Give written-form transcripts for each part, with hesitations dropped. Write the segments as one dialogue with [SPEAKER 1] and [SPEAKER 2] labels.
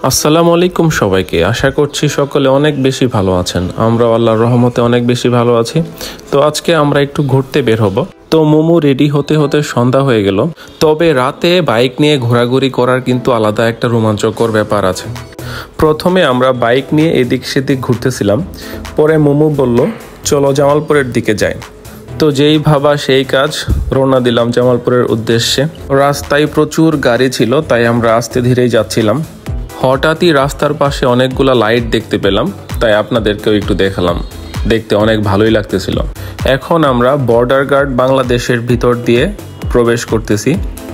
[SPEAKER 1] আসসালামু আলাইকুম সবাইকে। আশা করছি সকলে অনেক বেশি ভালো আছেন। আমরা আল্লাহর রহমতে অনেক বেশি ভালো আছি। তো আজকে আমরা একটু ঘুরতে বের হব। তো মোমো রেডি হতে হতে সন্ধ্যা হয়ে গেল। তবে রাতে বাইক নিয়ে ঘোরাঘুরি করার কিন্তু আলাদা একটা রোমাঞ্চকর ব্যাপার আছে। প্রথমে আমরা বাইক নিয়ে এদিক সেদিক ঘুরতেছিলাম, পরে মোমো বলল চলো জামালপুরের দিকে যাই। তো যেই ভাবা সেই কাজ, রওনা দিলাম জামালপুরের উদ্দেশ্যে। রাস্তায় প্রচুর গাড়ি ছিল, তাই আমরা আস্তে ধীরেই যাচ্ছিলাম। হঠাৎই রাস্তার পাশে অনেকগুলা লাইট দেখতে পেলাম, তাই আপনাদেরকেও একটু দেখালাম। দেখতে অনেক ভালোই লাগতেছিল। এখন আমরা বর্ডার গার্ড বাংলাদেশের ভিতর দিয়ে প্রবেশ করতেছি।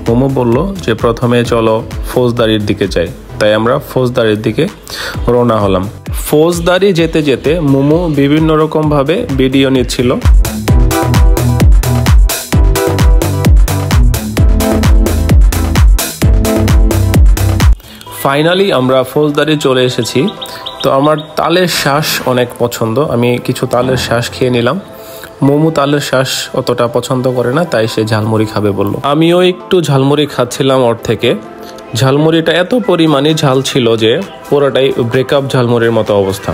[SPEAKER 1] মোমো বলল যে প্রথমে চলো ফৌজদারির দিকে যাই, তাই আমরা ফৌজদারির দিকে রওনা হলাম। ফৌজদারি যেতে যেতে মোমো বিভিন্ন রকমভাবে ভিডিও নিচ্ছিল। ফাইনালি আমরা ফৌজদারি চলে এসেছি। তো আমার তালের শ্বাস অনেক পছন্দ, আমি কিছু তালের শ্বাস খেয়ে নিলাম। মোমো তালের শ্বাস অতটা পছন্দ করে না, তাই সে ঝালমুড়ি খাবে বলল। আমিও একটু ঝালমুড়ি খাচ্ছিলাম ওর থেকে। ঝালমুড়িটা এত পরিমাণে ঝাল ছিল যে পুরোটাই ব্রেকআপ ঝালমুড়ির মতো অবস্থা।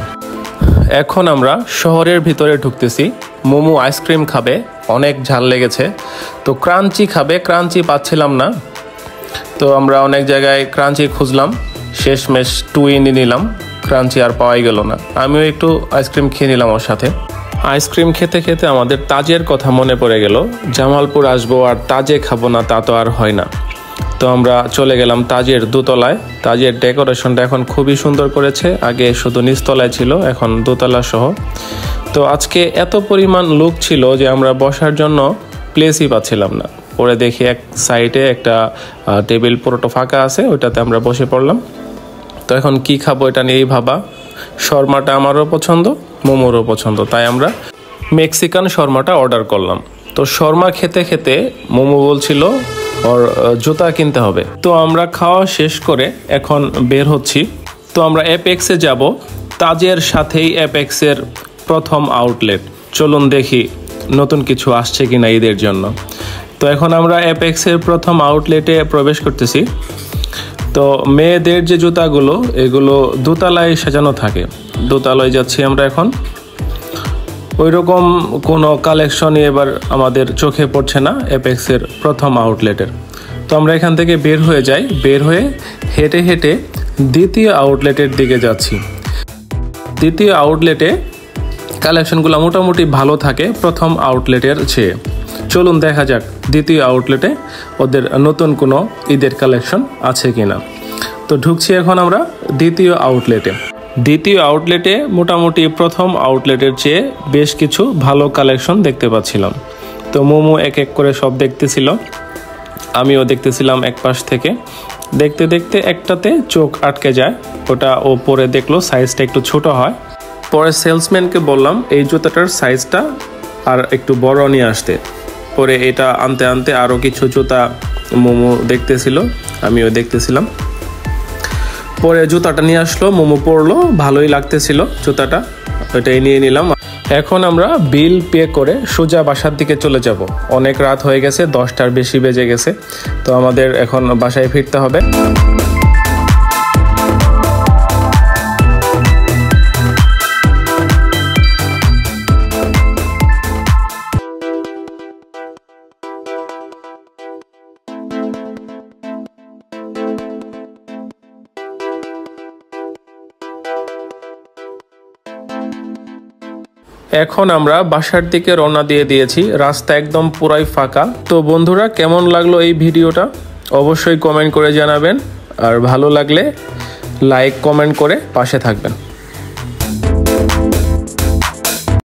[SPEAKER 1] এখন আমরা শহরের ভিতরে ঢুকতেছি। মোমো আইসক্রিম খাবে, অনেক ঝাল লেগেছে। তো ক্রাঞ্চি খাবে, ক্রাঞ্চি পাচ্ছিলাম না। তো আমরা অনেক জায়গায় ক্রাঞ্চি খুঁজলাম, শেষমেশ টুইনি নিলাম, ক্রাঞ্চি আর পাওয়াই গেল না। আমিও একটু আইসক্রিম খেয়ে নিলাম ওর সাথে। আইসক্রিম খেতে খেতে আমাদের তাজের কথা মনে পড়ে গেল। জামালপুর আসবো আর তাজে খাবো না, তা তো আর হয় না। তো আমরা চলে গেলাম তাজের দোতলায়। তাজের ডেকোরেশনটা এখন খুবই সুন্দর করেছে, আগে শুধু নিচতলায় ছিল, এখন দোতলা সহ। তো আজকে এত পরিমাণ লোক ছিল যে আমরা বসার জন্য প্লেসই পাচ্ছিলাম না। পরে দেখি এক সাইডে একটা টেবিল পুরোটা ফাঁকা আছে, ওইটাতে আমরা বসে পড়লাম। তো এখন কি খাবো এটা নিয়েই ভাবা। শর্মাটা আমারও পছন্দ, মোমোরও পছন্দ, তাই আমরা মেক্সিকান শর্মাটা অর্ডার করলাম। তো শর্মা খেতে খেতে মোমো বলছিল ওর জুতা কিনতে হবে। তো আমরা খাওয়া শেষ করে এখন বের হচ্ছি। তো আমরা অ্যাপেক্সে যাব। তাজের সাথেই অ্যাপেক্সের প্রথম আউটলেট। চলুন দেখি নতুন কিছু আসছে কিনা ঈদের জন্য। তো এখন আমরা অ্যাপেক্সের প্রথম আউটলেটে প্রবেশ করতেছি। তো মেয়েদের যে জুতাগুলো, এগুলো দোতলায় সাজানো থাকে। দোতলায় যাচ্ছি আমরা এখন। ওই রকম কোনো কালেকশনই এবার আমাদের চোখে পড়ছে না অ্যাপেক্সের প্রথম আউটলেটের। তো আমরা এখান থেকে বের হয়ে যাই। বের হয়ে হেঁটে হেঁটে দ্বিতীয় আউটলেটের দিকে যাচ্ছি। দ্বিতীয় আউটলেটে কালেকশনগুলো মোটামুটি ভালো থাকে প্রথম আউটলেটের চেয়ে। চলুন দেখা যাক দ্বিতীয় আউটলেটে ওদের নতুন কোনো ঈদের কালেকশন আছে কিনা। তো ঢুকছি এখন আমরা দ্বিতীয় আউটলেটে। দ্বিতীয় আউটলেটে মোটামুটি প্রথম আউটলেটের চেয়ে বেশ কিছু ভালো কালেকশন দেখতে পাচ্ছিলাম। তো মোমো এক এক করে সব দেখতেছিল, আমিও দেখতেছিলাম এক পাশ থেকে। দেখতে দেখতে একটাতে চোখ আটকে যায়, ওটা ও পরে দেখলো সাইজটা একটু ছোট হয়। পরে সেলসম্যানকে বললাম এই জুতাটার সাইজটা আর একটু বড় নিয়ে আসতে। পরে এটা আনতে আনতে আরও কিছু জুতা মোমো দেখতেছিল, আমিও দেখতেছিলাম। পরে জুতাটা নিয়ে আসলো, মোমো পরলো, ভালোই লাগতেছিল জুতাটা, ওইটাই নিয়ে নিলাম। এখন আমরা বিল পে করে সোজা বাসার দিকে চলে যাব। অনেক রাত হয়ে গেছে, 10টার বেশি বেজে গেছে। তো আমাদের এখন বাসায় ফিরতে হবে। এখন আমরা বাসার দিকে রওনা দিয়ে দিয়েছি। রাস্তা একদম পুরাই ফাঁকা। তো বন্ধুরা, কেমন লাগলো এই ভিডিওটা অবশ্যই কমেন্ট করে জানাবেন, আর ভালো লাগলে লাইক কমেন্ট করে পাশে থাকবেন।